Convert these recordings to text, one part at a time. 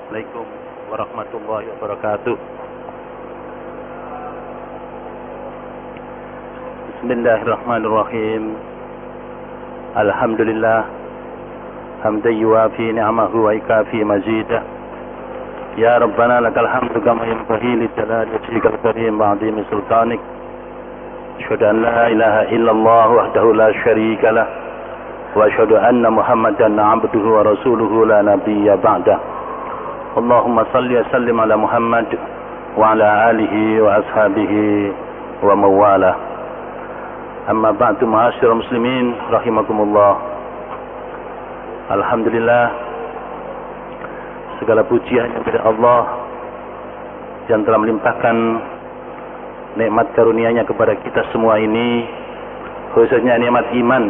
Assalamualaikum warahmatullahi wabarakatuh. Bismillahirrahmanirrahim. Alhamdulillah hamdan yuwafi ni'amahu wa yukafi mazidah. Ya Rabbana lakal hamdu kama yanbaghi li jalali wajhikal karim wa 'azimi sultanik. Asyhadu an la ilaha illallah wahdahu la syarika lah wa asyhadu anna Muhammadan 'abduhu wa rasuluhu la nabiyya ba'dah. Allahumma salli wa sallim ala Muhammad wa ala alihi wa ashabihi wa mawalah. Amma ba'du, ma'asyiral muslimin rahimakumullah. Alhamdulillah, segala pujian kepada Allah yang telah melimpahkan nikmat karunia-Nya kepada kita semua ini, khususnya nikmat iman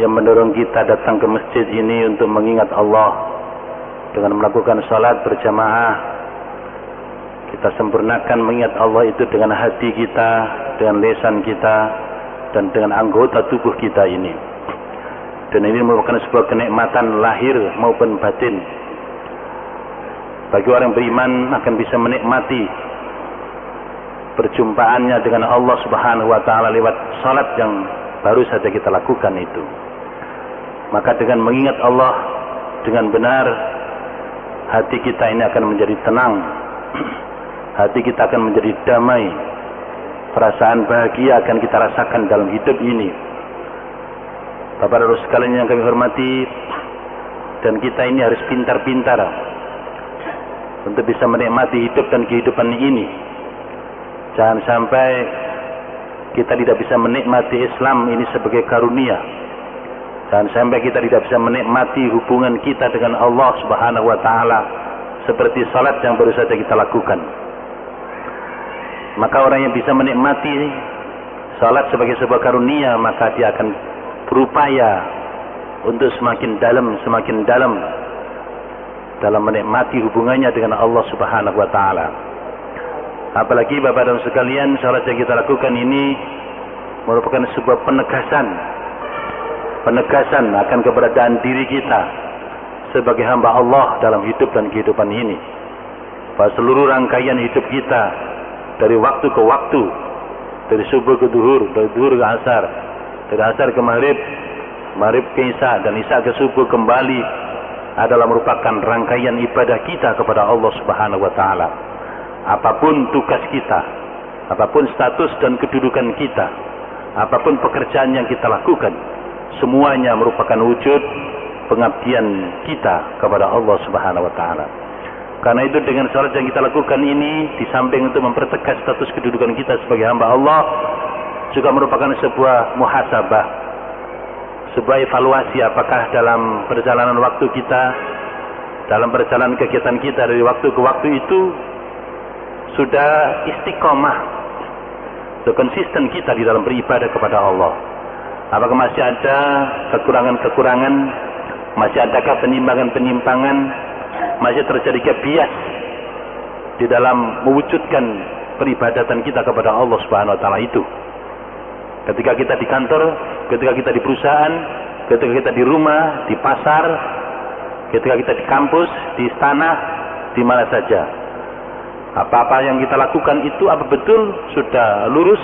yang mendorong kita datang ke masjid ini untuk mengingat Allah dengan melakukan salat berjamaah. Kita sempurnakan mengingat Allah itu dengan hati kita, dengan lisan kita, dan dengan anggota tubuh kita ini. Dan ini merupakan sebuah kenikmatan lahir maupun batin. Bagi orang beriman akan bisa menikmati perjumpaannya dengan Allah Subhanahu wa taala lewat salat yang baru saja kita lakukan itu. Maka dengan mengingat Allah dengan benar, hati kita ini akan menjadi tenang. Hati kita akan menjadi damai. Perasaan bahagia akan kita rasakan dalam hidup ini. Bapak-Bapak sekalian yang kami hormati, dan kita ini harus pintar-pintar untuk bisa menikmati hidup dan kehidupan ini. Jangan sampai kita tidak bisa menikmati Islam ini sebagai karunia. Jangan sampai kita tidak bisa menikmati hubungan kita dengan Allah Subhanahu wa taala seperti salat yang baru saja kita lakukan. Maka orang yang bisa menikmati salat sebagai sebuah karunia, maka dia akan berupaya untuk semakin dalam dalam menikmati hubungannya dengan Allah Subhanahu wa taala. Apalagi Bapak dan sekalian, salat yang kita lakukan ini merupakan sebuah penegasan akan keberadaan diri kita sebagai hamba Allah dalam hidup dan kehidupan ini. Bahwa seluruh rangkaian hidup kita dari waktu ke waktu, dari subuh ke duhur, dari duhur ke asar, dari asar ke maghrib, maghrib ke isya, dan isya ke subuh kembali, adalah merupakan rangkaian ibadah kita kepada Allah Subhanahu wa taala. Apapun tugas kita, apapun status dan kedudukan kita, apapun pekerjaan yang kita lakukan, semuanya merupakan wujud pengabdian kita kepada Allah Subhanahu wa taala. Karena itu dengan salat yang kita lakukan ini, di samping untuk mempertegas status kedudukan kita sebagai hamba Allah, juga merupakan sebuah muhasabah, sebuah evaluasi apakah dalam perjalanan waktu kita, dalam perjalanan kegiatan kita dari waktu ke waktu itu sudah istiqomah, sudah konsisten kita di dalam beribadah kepada Allah. Apakah masih ada kekurangan-kekurangan, masih adakah penyimpangan-penyimpangan, masih terjadi kebias di dalam mewujudkan peribadatan kita kepada Allah Subhanahu wa taala itu. Ketika kita di kantor, ketika kita di perusahaan, ketika kita di rumah, di pasar, ketika kita di kampus, di istana, di mana saja. Apa-apa yang kita lakukan itu apa betul sudah lurus,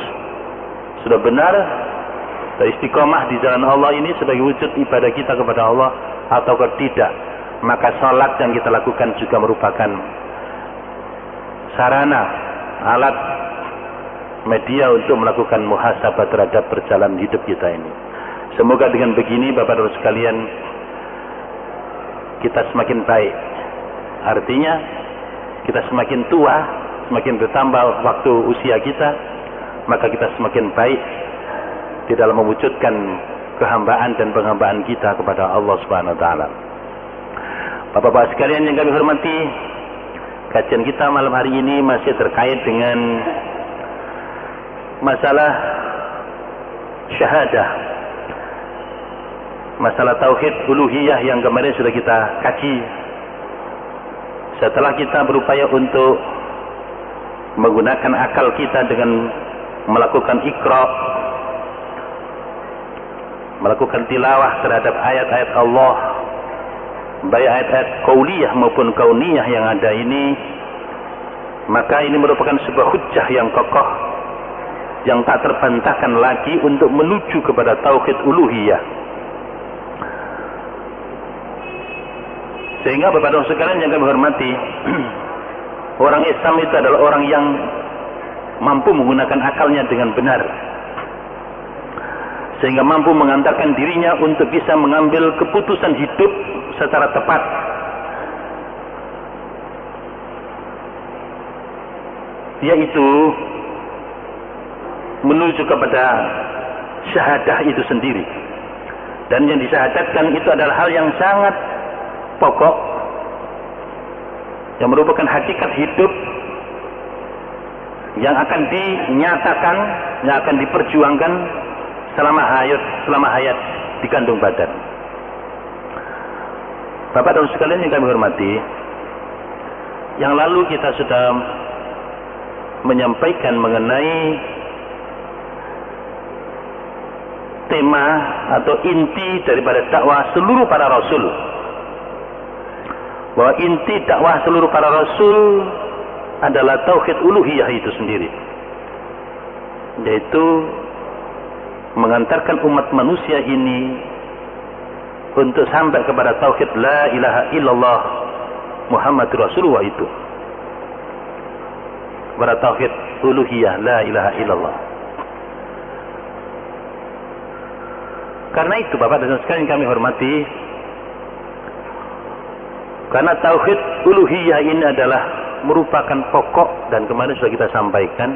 sudah benar, sudah istiqomah di jalan Allah ini sebagai wujud ibadah kita kepada Allah ataukah tidak? Maka salat yang kita lakukan juga merupakan sarana, alat, media untuk melakukan muhasabah terhadap perjalanan hidup kita ini. Semoga dengan begini Bapak-Bapak sekalian, kita semakin baik. Artinya kita semakin tua, semakin bertambah waktu usia kita, maka kita semakin baik di dalam mewujudkan kehambaan dan penghambaan kita kepada Allah Subhanahu wa taala. Bapak-bapak sekalian yang kami hormati, kajian kita malam hari ini masih terkait dengan masalah syahadah, masalah tauhid uluhiyah yang kemarin sudah kita kaji. Setelah kita berupaya untuk menggunakan akal kita dengan melakukan iqra, melakukan tilawah terhadap ayat-ayat Allah, baik ayat-ayat qauliyah maupun kauniyah yang ada ini, maka ini merupakan sebuah hujjah yang kokoh yang tak terbantahkan lagi untuk menuju kepada tauhid uluhiyah. Sehingga Bapak dan sekalian yang kami hormati, orang Islam itu adalah orang yang mampu menggunakan akalnya dengan benar, sehingga mampu mengantarkan dirinya untuk bisa mengambil keputusan hidup secara tepat. Yaitu menuju kepada syahadah itu sendiri. Dan yang disyahadatkan itu adalah hal yang sangat pokok, yang merupakan hakikat hidup yang akan dinyatakan, yang akan diperjuangkan selama hayat di kandung badan. Bapak dan sekalian yang kami hormati, yang lalu kita sudah menyampaikan mengenai tema atau inti daripada dakwah seluruh para rasul, bahwa inti dakwah seluruh para rasul adalah tauhid uluhiyah itu sendiri, yaitu mengantarkan umat manusia ini untuk sampai kepada tauhid la ilaha illallah Muhammadur Rasulullah, itu kepada tauhid uluhiyah la ilaha illallah. Karena itu Bapak dan sekalian kami hormati, karena tauhid uluhiyah ini adalah merupakan pokok, dan kemarin sudah kita sampaikan,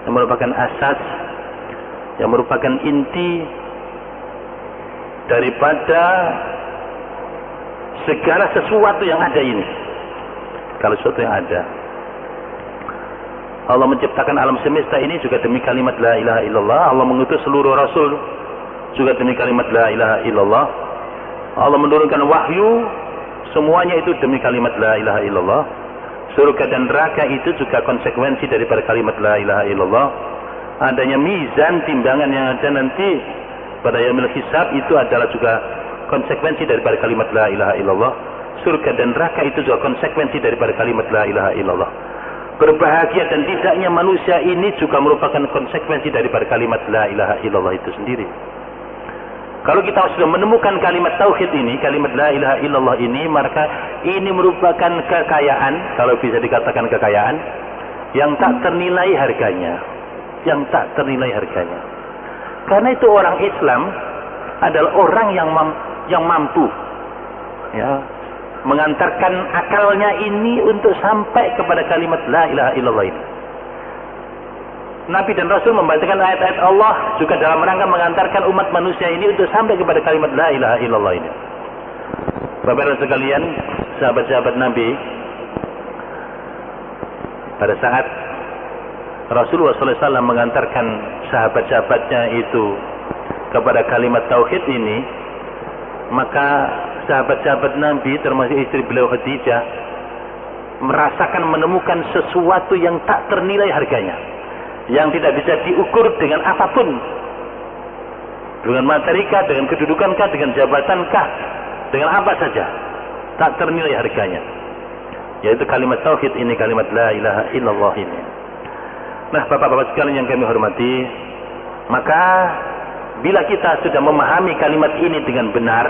yang merupakan asas, yang merupakan inti daripada segala sesuatu yang ada ini. Kalau sesuatu yang ada, Allah menciptakan alam semesta ini juga demi kalimat la ilaha illallah. Allah mengutus seluruh rasul juga demi kalimat la ilaha illallah. Allah menurunkan wahyu, semuanya itu demi kalimat la ilaha illallah. Surga dan neraka itu juga konsekuensi daripada kalimat la ilaha illallah. Adanya mizan, timbangan yang ada nanti pada yaumil hisab, itu adalah juga konsekuensi daripada kalimat la ilaha illallah. Surga dan neraka itu juga konsekuensi daripada kalimat la ilaha illallah. Berbahagia dan tidaknya manusia ini juga merupakan konsekuensi daripada kalimat la ilaha illallah itu sendiri. Kalau kita sudah menemukan kalimat tauhid ini, kalimat la ilaha illallah ini, maka ini merupakan kekayaan, kalau bisa dikatakan kekayaan, yang tak ternilai harganya. Yang tak ternilai harganya. Karena itu orang Islam adalah orang yang mampu, ya, mengantarkan akalnya ini untuk sampai kepada kalimat la ilaha illallah ini. Nabi dan Rasul membacakan ayat-ayat Allah juga dalam rangka mengantarkan umat manusia ini untuk sampai kepada kalimat la ilaha illallah ini. Bapak-bapak sekalian, sahabat-sahabat Nabi, pada saat Rasulullah SAW mengantarkan sahabat-sahabatnya itu kepada kalimat tauhid ini, maka sahabat-sahabat Nabi termasuk istri beliau Khadijah merasakan menemukan sesuatu yang tak ternilai harganya, yang tidak bisa diukur dengan apapun, dengan materikah, dengan kedudukankah, dengan jabatankah, dengan apa saja, tak ternilai harganya, yaitu kalimat tauhid ini, kalimat la ilaha illallah ini. Nah, bapak-bapak sekalian yang kami hormati, maka bila kita sudah memahami kalimat ini dengan benar,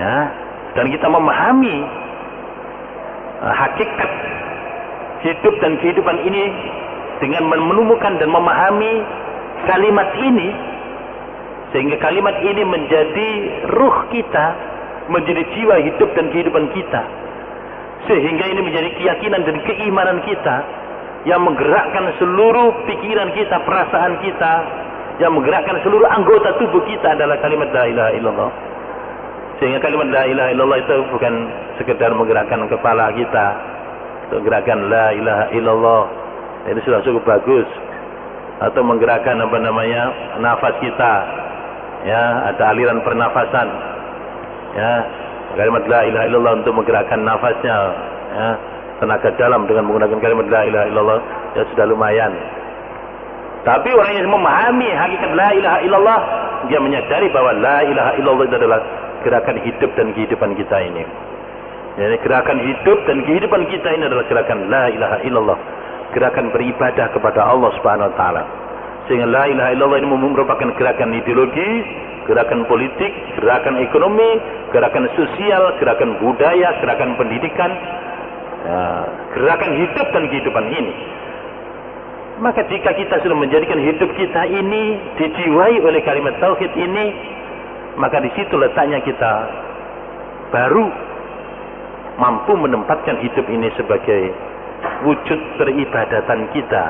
ya, dan kita memahami hakikat hidup dan kehidupan ini dengan menemukan dan memahami kalimat ini, sehingga kalimat ini menjadi ruh kita, menjadi jiwa hidup dan kehidupan kita, sehingga ini menjadi keyakinan dan keimanan kita yang menggerakkan seluruh pikiran kita, perasaan kita, yang menggerakkan seluruh anggota tubuh kita adalah kalimat la ilaha illallah. Sehingga kalimat la ilaha illallah itu bukan sekedar menggerakkan kepala kita untuk gerakan la ilaha illallah, itu sudah cukup bagus, atau menggerakkan nafas kita, ya, ada aliran pernafasan, ya, kalimat la ilaha illallah untuk menggerakkan nafasnya, ya, tenaga dalam dengan menggunakan kalimat la ilaha illallah, ya sudah lumayan. Tapi orang yang memahami hakikat la ilaha illallah, dia menyadari bahwa la ilaha illallah itu adalah gerakan hidup dan kehidupan kita ini. Jadi gerakan hidup dan kehidupan kita ini adalah gerakan la ilaha illallah, gerakan beribadah kepada Allah Subhanahu wa taala. Sehingga la ilaha illallah ini merupakan gerakan ideologi, gerakan politik, gerakan ekonomi, gerakan sosial, gerakan budaya, gerakan pendidikan, gerakan hidup dan kehidupan ini. Maka jika kita sudah menjadikan hidup kita ini dijiwai oleh kalimat tauhid ini, maka di situ letaknya kita baru mampu menempatkan hidup ini sebagai wujud peribadatan kita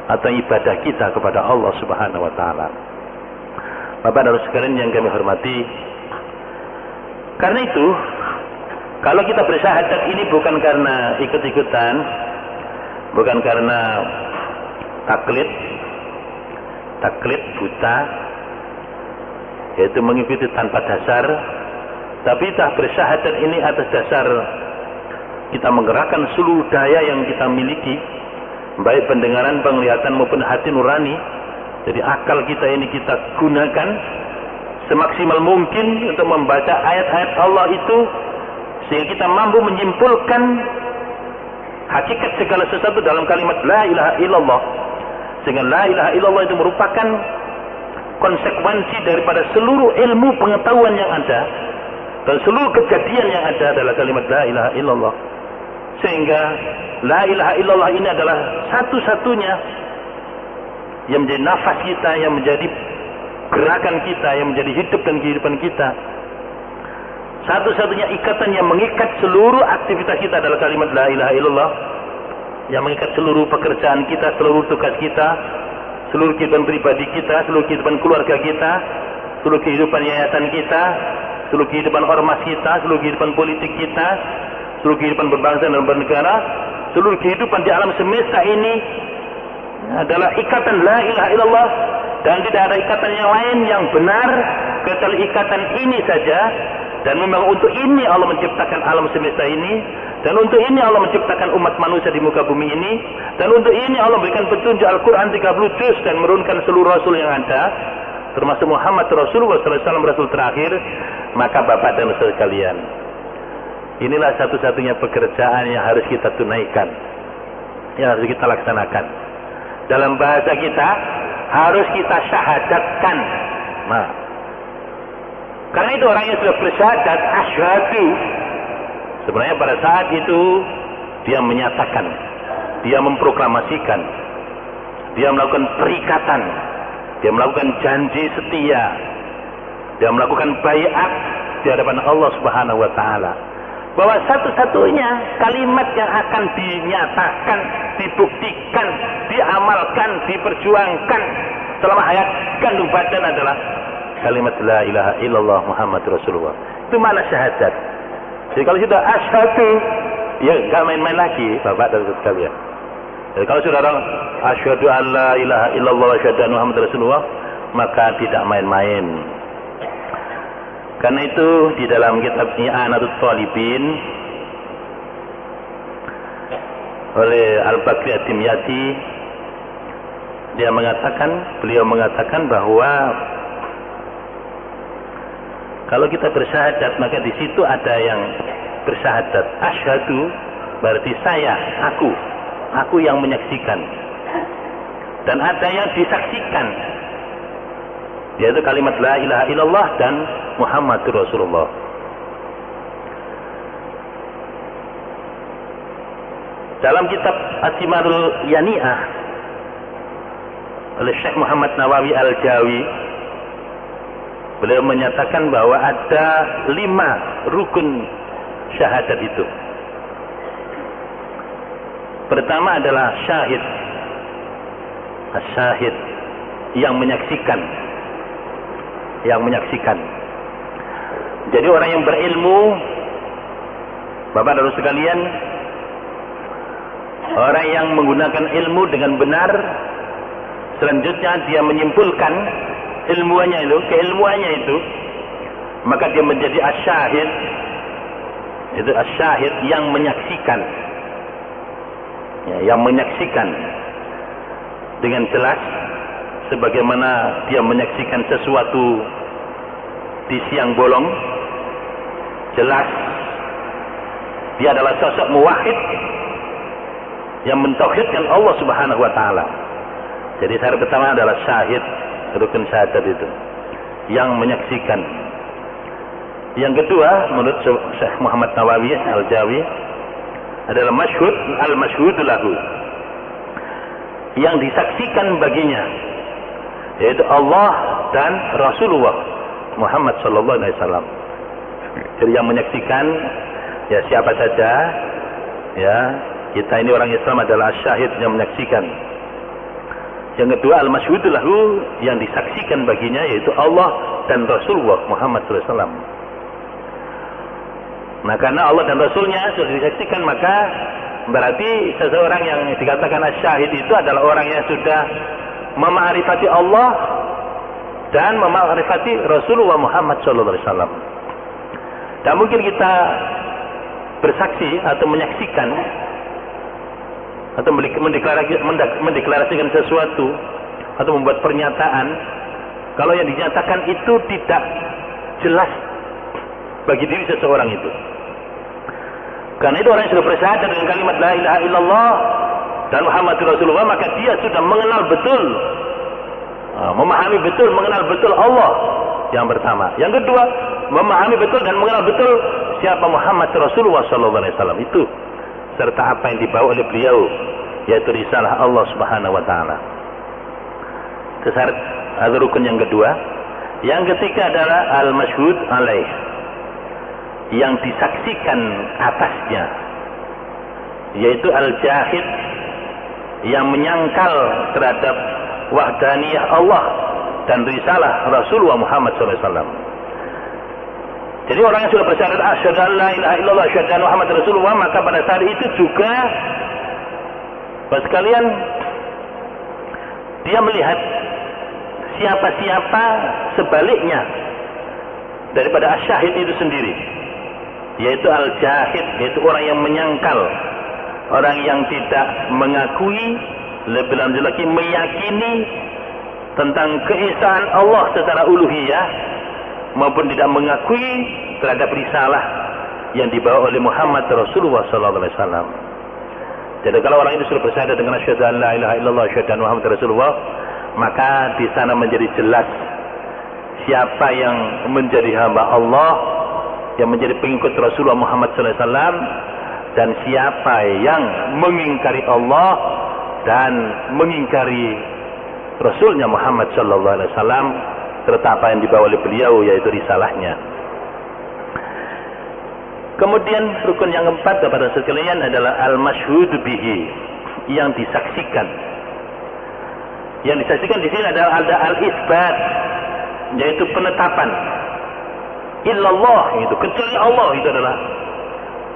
atau ibadah kita kepada Allah Subhanahu wa taala. Bapak dan Ibu sekalian yang kami hormati, karena itu kalau kita bersyahadat ini bukan karena ikut-ikutan, bukan karena taklid buta, yaitu mengikuti tanpa dasar, tapi kita bersyahadat ini atas dasar kita menggerakkan seluruh daya yang kita miliki, baik pendengaran, penglihatan maupun hati nurani. Jadi akal kita ini kita gunakan semaksimal mungkin untuk membaca ayat-ayat Allah itu, sehingga kita mampu menyimpulkan hakikat segala sesuatu dalam kalimat la ilaha illallah. Sehingga la ilaha illallah itu merupakan konsekuensi daripada seluruh ilmu pengetahuan yang ada dan seluruh kejadian yang ada adalah kalimat la ilaha illallah. Sehingga la ilaha illallah ini adalah satu-satunya yang menjadi nafas kita, yang menjadi gerakan kita, yang menjadi hidup dan kehidupan kita. Satu-satunya ikatan yang mengikat seluruh aktivitas kita adalah kalimat la ilaha illallah, yang mengikat seluruh pekerjaan kita, seluruh tugas kita, seluruh kehidupan pribadi kita, seluruh kehidupan keluarga kita, seluruh kehidupan yayasan kita, seluruh kehidupan ormas kita, seluruh kehidupan politik kita, seluruh kehidupan berbangsa dan bernegara, seluruh kehidupan di alam semesta ini adalah ikatan la ilaha illallah, dan tidak ada ikatan yang lain yang benar kecuali ikatan ini saja. Dan memang untuk ini Allah menciptakan alam semesta ini, dan untuk ini Allah menciptakan umat manusia di muka bumi ini, dan untuk ini Allah berikan petunjuk Al-Quran 30 juz dan menurunkan seluruh rasul yang ada, termasuk Muhammad Rasulullah SAW, rasul terakhir. Maka Bapak dan Saudara sekalian, inilah satu-satunya pekerjaan yang harus kita tunaikan, yang harus kita laksanakan. Dalam bahasa kita harus kita syahadatkan. Nah, karena itu orang yang sudah bersyahadat asyhadu, sebenarnya pada saat itu dia menyatakan, dia memproklamasikan, dia melakukan perikatan, dia melakukan janji setia, dia melakukan baiat di hadapan Allah Subhanahu wa taala, bahwa satu-satunya kalimat yang akan dinyatakan, dibuktikan, diamalkan, diperjuangkan selama hayat kandung badan adalah kalimat la ilaha illallah Muhammad Rasulullah. Itu mana syahadat. Jadi kalau sudah asyhadu, ya nggak main-main lagi Bapak dan Ibu sekalian. Jadi kalau sudah orang asyhadu an la ilaha illallah wa asyhadu anna Muhammad Rasulullah, maka tidak main-main. Karena itu di dalam kitab I'anatul Talibin oleh Al-Bakri Ad-Dimyati, beliau mengatakan bahwa kalau kita bersyahadat, maka di situ ada yang bersyahadat asyhadu, berarti saya, aku yang menyaksikan, dan ada yang disaksikan, yaitu kalimat la ilaha illallah dan Muhammadur Rasulullah. Dalam kitab As-Simarul Yani'ah oleh Syekh Muhammad Nawawi Al-Jawi, beliau menyatakan bahwa ada 5 rukun syahadat itu. Pertama adalah syahid, as-syahid, yang menyaksikan. Jadi orang yang berilmu, Bapak dan Ibu sekalian, orang yang menggunakan ilmu dengan benar, selanjutnya dia menyimpulkan keilmuannya itu, maka dia menjadi asyahid. Itu asyahid yang menyaksikan, yang menyaksikan dengan jelas, sebagaimana dia menyaksikan sesuatu di siang bolong, jelas dia adalah sosok muwahhid yang mentauhidkan Allah Subhanahu wa taala. Jadi syarat pertama adalah syahid, rukun syahadat itu, yang menyaksikan. Yang kedua menurut Syekh Muhammad Nawawi Al-Jawi adalah masyhud, al-masyhudu lahu, yang disaksikan baginya, yaitu Allah dan Rasulullah Muhammad sallallahu alaihi wasallam. Jadi yang menyaksikan ya siapa saja, ya kita ini orang Islam adalah syahid yang menyaksikan. Yang kedua al-masyhudu lahu, yang disaksikan baginya, yaitu Allah dan Rasulullah Muhammad sallallahu alaihi wasallam. Nah, karena Allah dan Rasulnya sudah disaksikan, maka berarti seseorang yang dikatakan syahid itu adalah orang yang sudah memakrifati Allah dan memakrifati Rasulullah Muhammad SAW. Tak mungkin kita bersaksi atau menyaksikan atau mendeklarasikan sesuatu atau membuat pernyataan kalau yang dinyatakan itu tidak jelas bagi diri seseorang itu. Karena itu orang yang sudah bersyahadat dengan kalimat la ilaha illallah dan Muhammadur Rasulullah, maka dia sudah mengenal betul, memahami betul, mengenal betul Allah yang pertama. Yang kedua, memahami betul dan mengenal betul siapa Muhammad Rasulullah SAW itu, serta apa yang dibawa oleh beliau, yaitu risalah Allah Subhanahu wa taala. Itu syarat atau rukun yang kedua. Yang ketiga adalah al-masyhud alaih, yang disaksikan atasnya, yaitu al-jahid, yang menyangkal terhadap wahdaniyah Allah dan risalah Rasulullah Muhammad SAW. Jadi orang yang sudah bersyahadat asyhadu an la ilaha illallah asyhadu anna Muhammad Rasulullah, maka pada saat itu juga Bapak sekalian, dia melihat siapa-siapa sebaliknya daripada asyahid itu sendiri, yaitu al-jahid, yaitu orang yang menyangkal, orang yang tidak mengakui, lebih lanjut lagi meyakini tentang keesaan Allah secara uluhiyah, maupun tidak mengakui terhadap risalah yang dibawa oleh Muhammad Rasulullah SAW. Jadi kalau orang itu sudah bersyahadat dengan asyhadu an la ilaha illallah asyhadu anna Muhammad Rasulullah, maka di sana menjadi jelas siapa yang menjadi hamba Allah, yang menjadi pengikut Rasulullah Muhammad SAW, dan siapa yang mengingkari Allah dan mengingkari Rasulnya Muhammad SAW, serta apa yang dibawa oleh beliau, yaitu risalahnya. Kemudian rukun yang keempat kepada sekalian adalah al-masyhud bihi, yang disaksikan. Yang disaksikan di sini adalah ada al-isbat, yaitu penetapan. Illallah, itu kecuali Allah, itu adalah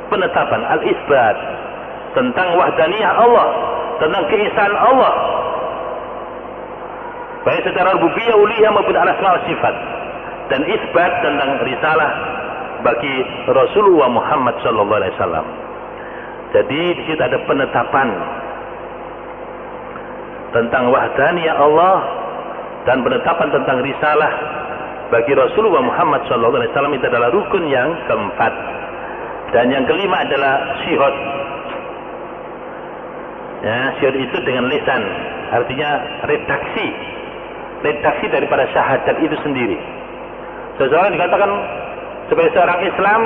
penetapan al-isbat tentang wahdaniyah Allah, tentang keesaan Allah, baik secara rububiyah, uluhiyah maupun al-asma wa sifat, dan isbat tentang risalah bagi Rasulullah Muhammad SAW. Jadi di situ ada penetapan tentang wahdaniyah Allah dan penetapan tentang risalah bagi Rasulullah Muhammad SAW. Itu adalah rukun yang keempat. Dan yang kelima adalah syihad. Ya, syihad itu dengan lisan, artinya redaksi daripada syahadat itu sendiri. Seseorang dikatakan sebagai seorang Islam,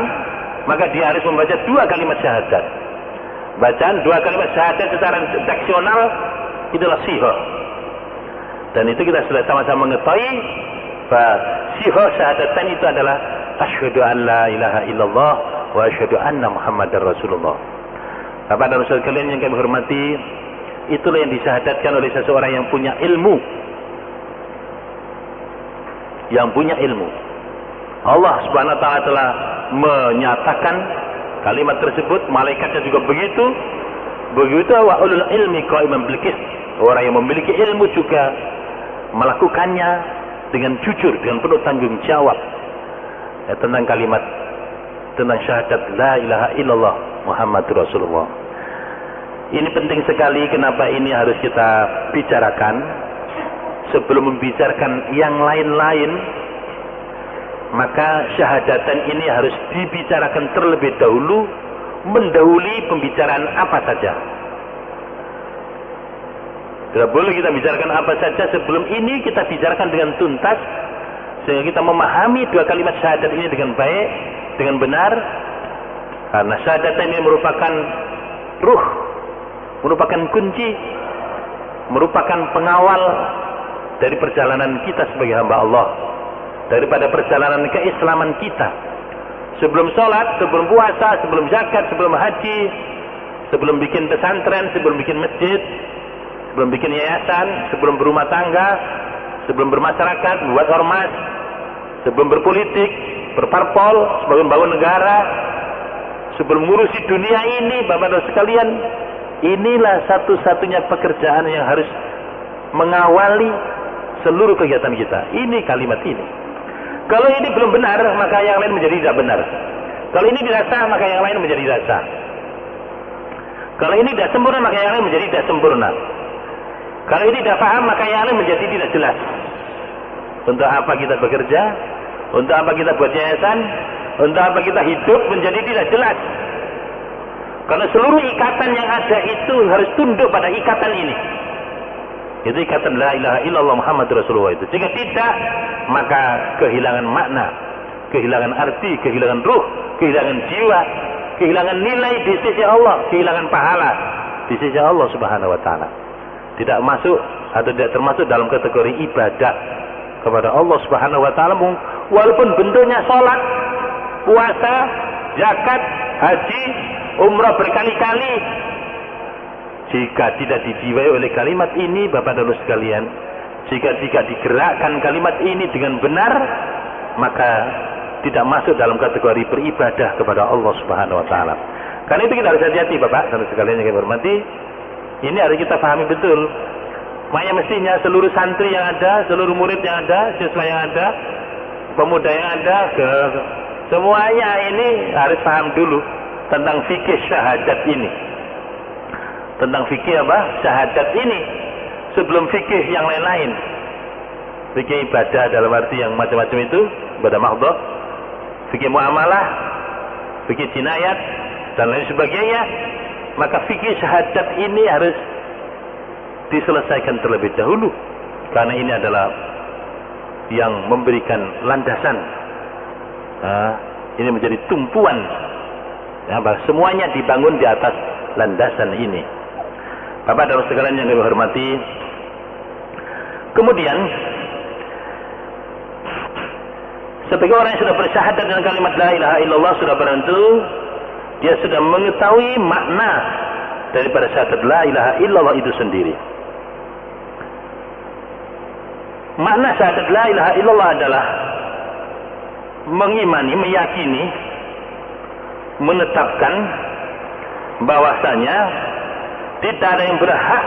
maka dia harus membaca 2 kalimat syahadat. Bacaan 2 kalimat syahadat secara redaksional itulah syihad. Dan itu kita sudah sama-sama mengetahui bahwa syihad syahadatan itu adalah asyhadu an la ilaha illallah wa asyhadu anna Muhammadar Rasulullah. Bapak dan Rasul kalian yang kami hormati, itulah yang disyahadatkan oleh seseorang yang punya ilmu. Yang punya ilmu. Allah Subhanahu wa taala telah menyatakan kalimat tersebut, malaikatnya juga begitu. Begitu wa ulul ilmi qa'iman bil qist. Orang yang memiliki ilmu juga melakukannya dengan jujur, dengan penuh tanggung jawab, ya, tentang kalimat, tentang syahadat la ilaha illallah Muhammadur Rasulullah. Ini penting sekali. Kenapa ini harus kita bicarakan sebelum membicarakan yang lain-lain? maka syahadatan ini harus dibicarakan terlebih dahulu, mendahului pembicaraan apa saja. Tidak boleh kita bicarakan apa saja sebelum ini kita bicarakan dengan tuntas, sehingga kita memahami dua kalimat syahadat ini dengan baik, dengan benar. Karena syahadat ini merupakan ruh, merupakan kunci, merupakan pengawal dari perjalanan kita sebagai hamba Allah, daripada perjalanan keislaman kita. Sebelum sholat, sebelum puasa, sebelum zakat, sebelum haji, sebelum bikin pesantren, sebelum bikin masjid, sebelum bikin yayasan, sebelum berumah tangga, sebelum bermasyarakat, membuat ormas, sebelum berpolitik, berparpol, sebelum bangun negara, sebelum ngurusi dunia ini, Bapak-Bapak sekalian, inilah satu-satunya pekerjaan yang harus mengawali seluruh kegiatan kita. Ini kalimat ini. Kalau ini belum benar, maka yang lain menjadi tidak benar. Kalau ini tidak sah, maka yang lain menjadi tidak sah. Kalau ini tidak sempurna, maka yang lain menjadi tidak sempurna. Kalau ini tidak paham, maka yang lain menjadi tidak jelas. Untuk apa kita bekerja? Untuk apa kita buat yayasan? Untuk apa kita hidup menjadi tidak jelas? Karena seluruh ikatan yang ada itu harus tunduk pada ikatan ini. Itu ikatan la ilaha illallah Muhammad Rasulullah itu. Jika tidak, maka kehilangan makna, kehilangan arti, kehilangan ruh, kehilangan jiwa, kehilangan nilai di sisi Allah, kehilangan pahala di sisi Allah Subhanahu wa taala. Tidak masuk atau tidak termasuk dalam kategori ibadah kepada Allah Subhanahu wa taala, walaupun bentuknya salat, puasa, zakat, haji, umrah berkali-kali. Jika tidak dijiwai oleh kalimat ini, Bapak-Bapak sekalian, jika digerakkan kalimat ini dengan benar, maka tidak masuk dalam kategori beribadah kepada Allah Subhanahu wa taala. Karena itu kita harus hati-hati, Bapak dan sekalian yang kami hormati. Ini harus kita pahami betul. Makanya mestinya seluruh santri yang ada, seluruh murid yang ada, siswa yang ada, pemuda yang ada, semuanya ini harus paham dulu tentang fikih syahadat ini. Tentang fikih apa? Syahadat ini sebelum fikih yang lain-lain. Fikih ibadah dalam arti yang macam-macam itu, ibadah mahdhah, fikih muamalah, fikih jinayat dan lain sebagainya. Maka fikih syahadat ini harus diselesaikan terlebih dahulu, karena ini adalah yang memberikan landasan. Ini menjadi tumpuan. Semuanya dibangun di atas landasan ini. Bapak dan sekalian yang kami hormati, kemudian sebagai orang yang sudah bersyahadat dengan kalimat la ilaha illallah, sudah tentu dia sudah mengetahui makna daripada syahadat la ilaha illallah itu sendiri. Makna syahadat la ilaha illallah adalah mengimani, meyakini, menetapkan bahwasanya tidak ada yang berhak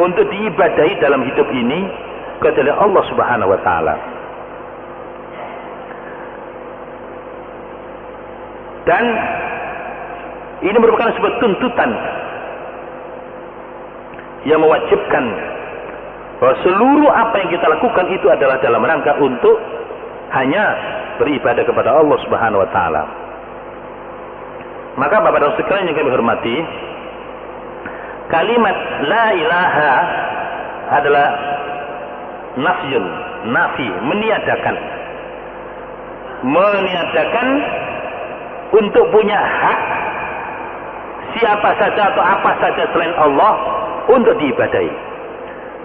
untuk diibadahi dalam hidup ini kecuali Allah Subhanahu wa taala. Dan ini merupakan sebuah tuntutan yang mewajibkan bahwa seluruh apa yang kita lakukan itu adalah dalam rangka untuk hanya beribadah kepada Allah Subhanahu wa taala. Maka Bapak dan sekalian yang kami hormati, kalimat la ilaha adalah nafyun, nafi, meniadakan untuk punya hak siapa saja atau apa saja selain Allah untuk diibadahi.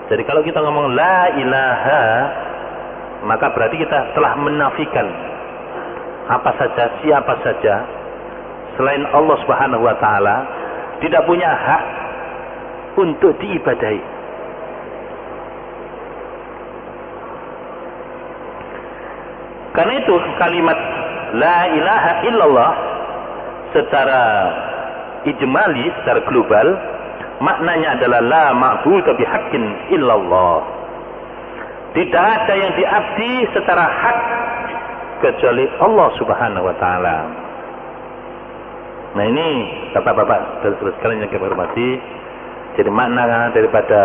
Jadi kalau kita ngomong la ilaha, maka berarti kita telah menafikan apa saja, siapa saja selain Allah Subhanahu wa taala tidak punya hak untuk diibadahi. Karena itu kalimat la ilaha illallah secara ijmali, secara global, maknanya adalah la ma'budu bihaqqin illallah. Tidak ada yang diabdi secara hak kecuali Allah Subhanahu wa taala. Nah ini Bapak-bapak dan saudara sekalian yang kami hormati, jadi makna daripada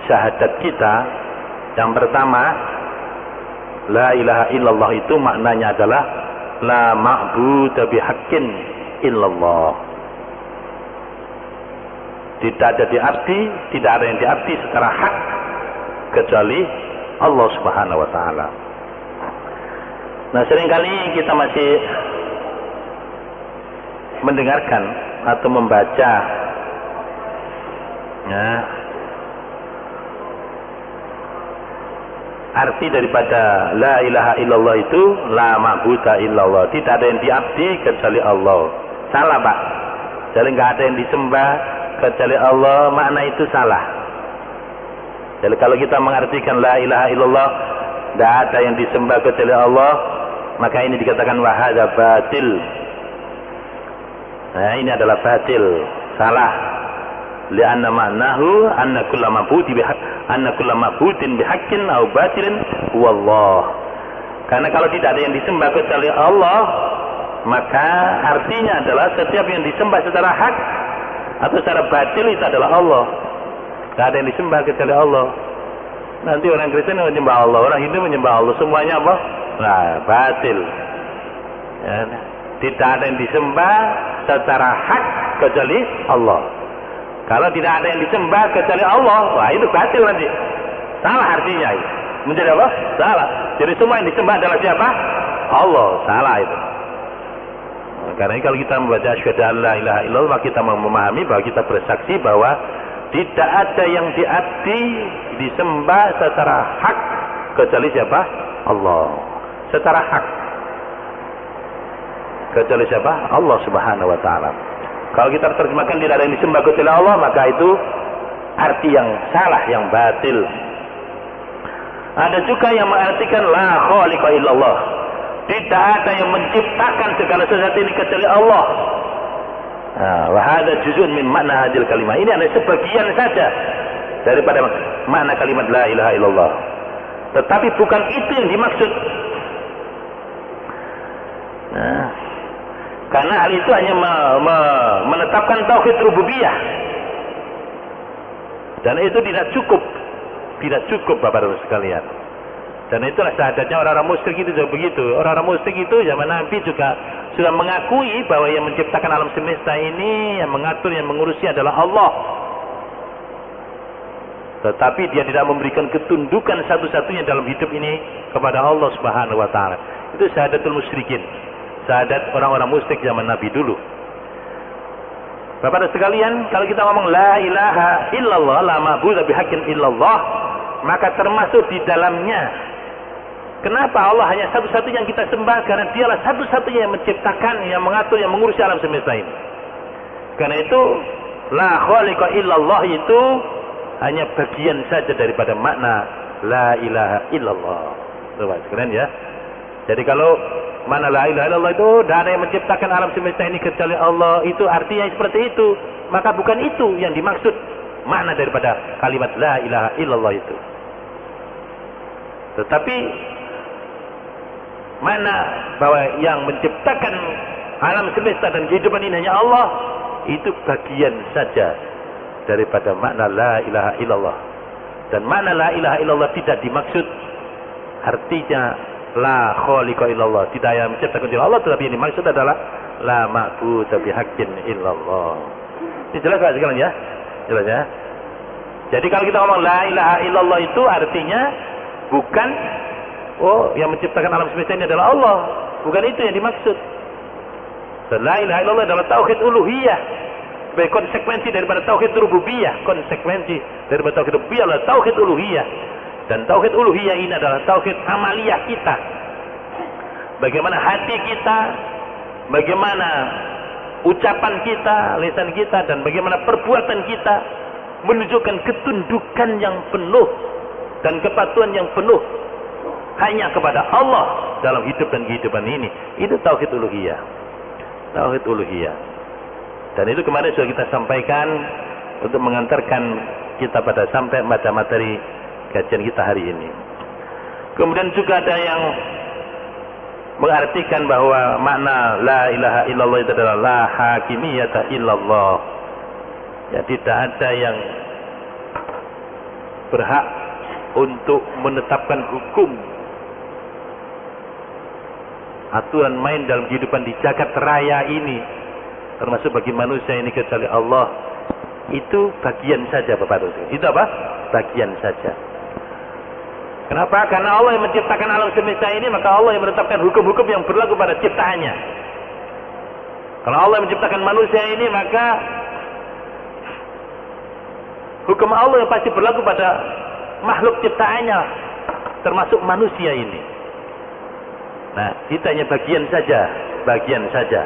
syahadat kita yang pertama La ilaha illallah itu maknanya adalah la ma'budu bihaqqin illallah. Tidak ada yang diabdi secara hak kecuali Allah Subhanahu wa taala. Nah, seringkali kita masih mendengarkan atau membaca ya, arti daripada la ilaha illallah itu la ma'budu illallah. Tidak ada yang diabdi kecuali Allah. Salah, Pak. Jadi nggak ada yang disembah kecuali Allah, makna itu salah. Jadi kalau kita mengartikan la ilaha illallah, tidak ada yang disembah kecuali Allah, maka ini dikatakan wahada batil. Nah, ini adalah batil, salah. Lianna ma'nahu anna kulla ma'budin bihaqqin aw batilin huwallah. Karena kalau tidak ada yang disembah kecuali Allah, maka artinya adalah setiap yang disembah secara hak atau secara batil itu adalah Allah. Tidak ada yang disembah kecuali Allah. Nanti orang Kristen menyembah Allah, orang Hindu menyembah Allah, semuanya apa? Nah, batil. Ya, tidak ada yang disembah secara hak kecuali Allah. Kalau tidak ada yang disembah kecuali Allah, wah itu batil nanti. Salah artinya itu. Menjadi apa? Salah. Jadi semua yang disembah adalah siapa? Allah. Salah itu. Karena kalau kita membaca asyhadu an la ilaha illallah, maka kita memahami bahwa kita bersaksi bahwa tidak ada yang diabdi disembah secara hak kecuali siapa? Allah. Secara hak. Kecuali siapa? Allah Subhanahu wa taala. Kalau kita terjemahkan tidak ada yang disembah kecuali Allah, maka itu arti yang salah, yang batil. Ada juga yang mengartikan la khaliqa illallah. Tidak ada yang menciptakan segala sesuatu ini kecuali Allah. Wa hadza juz'un min makna hadil kalimah. Ini adalah sebagian saja daripada makna kalimat la ilaha illallah. Tetapi bukan itu yang dimaksud. Nah, karena hal itu hanya menetapkan tauhid rububiyah. Dan itu tidak cukup. Tidak cukup, Bapak-Bapak sekalian. Dan itulah syahadatnya orang-orang musyrik itu juga begitu. Orang-orang musyrik itu zaman Nabi juga sudah mengakui bahwa yang menciptakan alam semesta ini, yang mengatur, yang mengurusi adalah Allah. Tetapi dia tidak memberikan ketundukan satu-satunya dalam hidup ini kepada Allah Subhanahu wa taala. Itu syahadatul musyrikin. Syahadat orang-orang musyrik zaman Nabi dulu. Bapak-bapak sekalian, kalau kita ngomong la ilaha illallah, la ma'budu bihaqqin illallah, maka termasuk di dalamnya. Kenapa Allah hanya satu-satunya yang kita sembah? Karena dialah satu-satunya yang menciptakan, yang mengatur, yang mengurusi alam semesta ini. Karena itu la khaliqa illallah itu hanya bagian saja daripada makna la ilaha illallah. Coba sekalian ya. Jadi kalau mana la ilaha illallah itu tidak ada yang menciptakan alam semesta ini kecuali Allah, itu artinya seperti itu. Maka bukan itu yang dimaksud makna daripada kalimat la ilaha illallah itu. Tetapi mana bahwa yang menciptakan alam semesta dan kehidupan ini hanya Allah, itu bagian saja daripada makna la ilaha illallah. Dan makna la ilaha illallah tidak dimaksud artinya la khaliqa illallah, tidak yang menciptakan kecuali Allah, tetapi yang dimaksud adalah la ma'budu bihaqqin illallah. Ini jelas Pak sekalian ya? Jelas ya? Jadi kalau kita ngomong la ilaha illallah itu artinya bukan yang menciptakan alam semesta ini adalah Allah. Bukan itu yang dimaksud. Dan la ilaha illallah adalah tauhid uluhiyah. Sebagai konsekuensi daripada tauhid rububiyah. Konsekuensi daripada tauhid rububiyah adalah tauhid uluhiyah. Dan tauhid uluhiyah ini adalah tauhid amaliyah kita. Bagaimana hati kita, bagaimana ucapan kita, lisan kita, dan bagaimana perbuatan kita menunjukkan ketundukan yang penuh dan kepatuhan yang penuh hanya kepada Allah dalam hidup dan kehidupan ini. Itu tauhid uluhiyah. Tauhid uluhiyah. Dan itu kemarin sudah kita sampaikan untuk mengantarkan kita pada sampai pada materi kajian kita hari ini. Kemudian juga ada yang mengartikan bahwa makna la ilaha illallah itu adalah la hakimiyata illallah. Ya, tidak ada yang berhak untuk menetapkan hukum aturan main dalam kehidupan di jagat raya ini, termasuk bagi manusia ini kecuali Allah, itu bagian saja Bapak Ibu. Itu apa? Bagian saja. Kenapa? Karena Allah yang menciptakan alam semesta ini, maka Allah yang menetapkan hukum-hukum yang berlaku pada ciptaannya. Kalau Allah yang menciptakan manusia ini, maka hukum Allah yang pasti berlaku pada makhluk ciptaannya, termasuk manusia ini. Nah, kita hanya bagian saja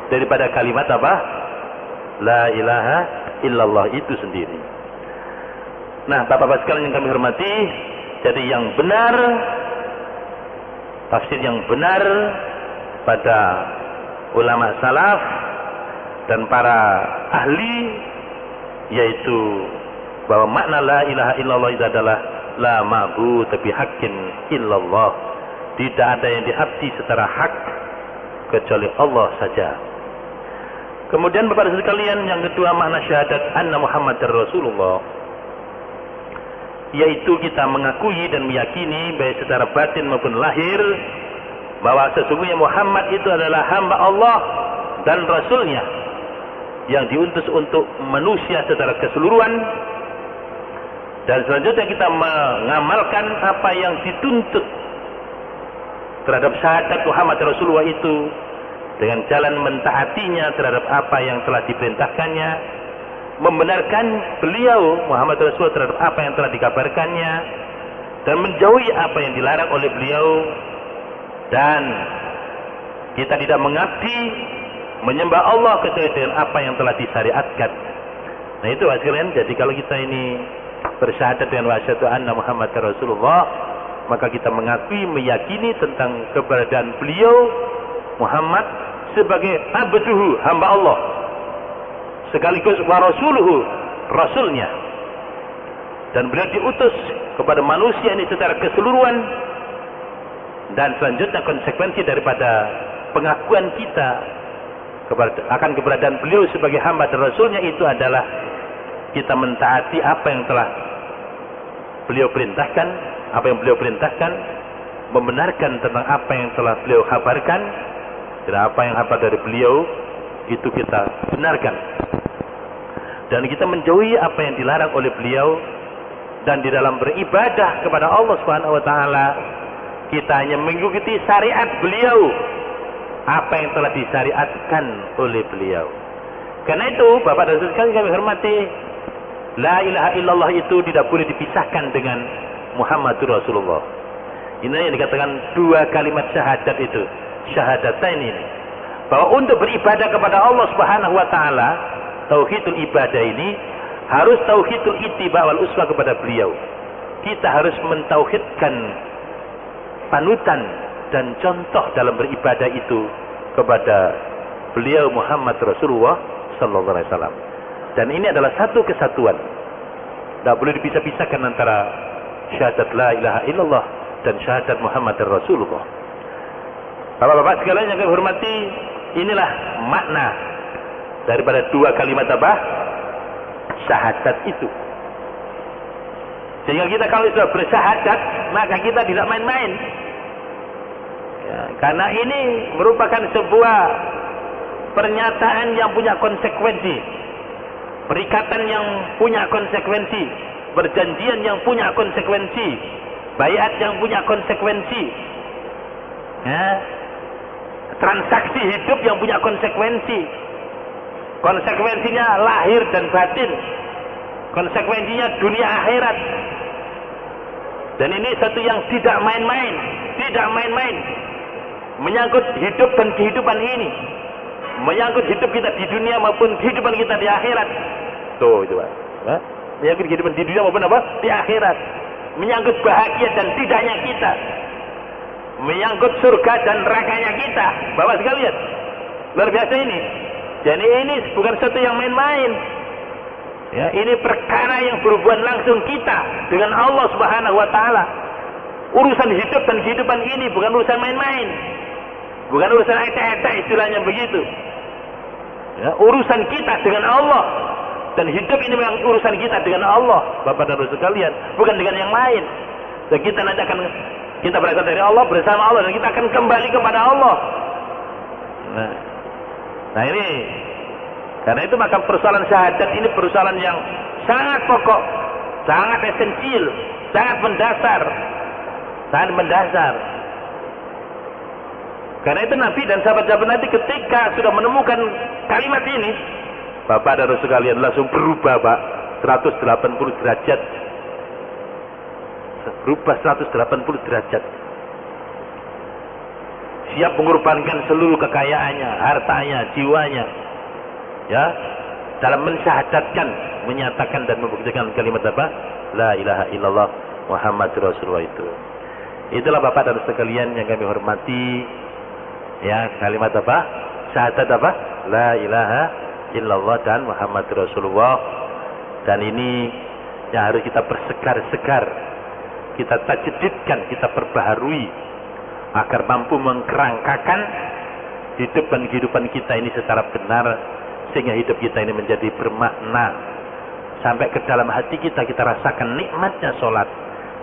daripada kalimat apa? La ilaha illallah itu sendiri. Nah, Bapak-bapak sekalian yang kami hormati, jadi yang benar, tafsir yang benar pada ulama salaf dan para ahli, yaitu bahwa makna la ilaha illallah itu adalah la ma'bud bihaqqin illallah. Tidak ada yang diabdi secara hak kecuali Allah saja. Kemudian Bapak-bapak sekalian, yang kedua makna syahadat anna Muhammadar Rasulullah, yaitu kita mengakui dan meyakini baik secara batin maupun lahir bahwa sesungguhnya Muhammad itu adalah hamba Allah dan Rasulnya yang diutus untuk manusia secara keseluruhan. Dan selanjutnya kita mengamalkan apa yang dituntut terhadap syahadat Muhammad Rasulullah itu dengan jalan mentaatinya terhadap apa yang telah diperintahkannya, membenarkan beliau Muhammad Rasulullah terhadap apa yang telah dikabarkannya, dan menjauhi apa yang dilarang oleh beliau. Dan kita tidak mengabdi menyembah Allah kecuali dengan apa yang telah disyariatkan. Nah itu hasilnya. Jadi kalau kita ini bersyahadat dengan wasyhadu anna Muhammad Rasulullah, maka kita mengakui, meyakini tentang keberadaan beliau Muhammad sebagai abduhu, hamba Allah, sekaligus wa rasuluhu, rasulnya. Dan beliau diutus kepada manusia ini secara keseluruhan. Dan selanjutnya konsekuensi daripada pengakuan kita akan keberadaan beliau sebagai hamba dan rasulnya itu adalah kita mentaati apa yang telah beliau perintahkan, membenarkan tentang apa yang telah beliau kabarkan, dan apa yang kabar dari beliau itu kita benarkan. Dan kita menjauhi apa yang dilarang oleh beliau. Dan di dalam beribadah kepada Allah Subhanahu wa taala, kita hanya mengikuti syariat beliau, apa yang telah disyariatkan oleh beliau. Karena itu Bapak dan Saudara sekalian kami hormati, la ilaha illallah itu tidak boleh dipisahkan dengan Muhammadur Rasulullah. Ini yang dikatakan dua kalimat syahadat itu, syahadatain ini, bahwa untuk beribadah kepada Allah Subhanahu wa taala, tauhidul ibadah ini harus tauhidul ittiba wal uswa kepada beliau. Kita harus mentauhidkan panutan dan contoh dalam beribadah itu kepada beliau Muhammad Rasulullah sallallahu alaihi wasallam. Dan ini adalah satu kesatuan. Tidak boleh dipisah-pisahkan antara syahadat la ilaha illallah dan syahadat Muhammad Rasulullah. Bapak-bapak sekalian yang kami hormati, inilah makna daripada dua kalimat apa? Syahadat itu. Sehingga kita kalau sudah bersyahadat, maka kita tidak main-main. Ya, karena ini merupakan sebuah pernyataan yang punya konsekuensi, perikatan yang punya konsekuensi, perjanjian yang punya konsekuensi, baiat yang punya konsekuensi, ya, transaksi hidup yang punya konsekuensi. Konsekuensinya lahir dan batin, konsekuensinya dunia akhirat. Dan ini satu yang tidak main-main, menyangkut hidup dan kehidupan ini, menyangkut hidup kita di dunia maupun kehidupan kita di akhirat. Tuh itu Pak, menyangkut kehidupan di dunia maupun apa? Di akhirat, menyangkut bahagia dan tidaknya kita, menyangkut surga dan nerakanya kita. Bapak sekalian, luar biasa ini. Jadi ini bukan satu yang main-main. Ya, ini perkara yang berhubungan langsung kita dengan Allah Subhanahu wa taala. Urusan hidup dan kehidupan ini bukan urusan main-main. Bukan urusan etek-etek istilahnya begitu. Ya, urusan kita dengan Allah. Dan hidup ini memang urusan kita dengan Allah, Bapak dan Ibu sekalian, bukan dengan yang lain. Dan kita nanti akan Kita berangkat dari Allah, bersama Allah, dan kita akan kembali kepada Allah. Nah ini, karena itu maka persoalan syahadat ini persoalan yang sangat pokok, sangat esensial, sangat mendasar, sangat mendasar. Karena itu Nabi dan sahabat-sahabat Nabi ketika sudah menemukan kalimat ini, Bapak dan Rasul sekalian langsung berubah, Pak, 180 derajat. Berubah 180 derajat. Siap mengorbankan seluruh kekayaannya, hartanya, jiwanya, ya, dalam mensyahadatkan, menyatakan dan membuktikan kalimat apa? La ilaha illallah Muhammadur Rasulullah itu. Itulah Bapak dan sekalian yang kami hormati, ya, kalimat apa? Syahadat apa? La ilaha illallah dan Muhammadur Rasulullah. Dan ini yang harus kita bersegar-segar, kita tajdidkan, kita perbaharui agar mampu mengkerangkakan hidup dan kehidupan kita ini secara benar, sehingga hidup kita ini menjadi bermakna sampai ke dalam hati kita, kita rasakan nikmatnya sholat,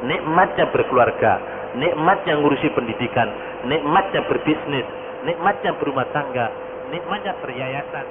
nikmatnya berkeluarga, nikmatnya ngurusi pendidikan, nikmatnya berbisnis, nikmatnya berumah tangga, nikmatnya beryayasan.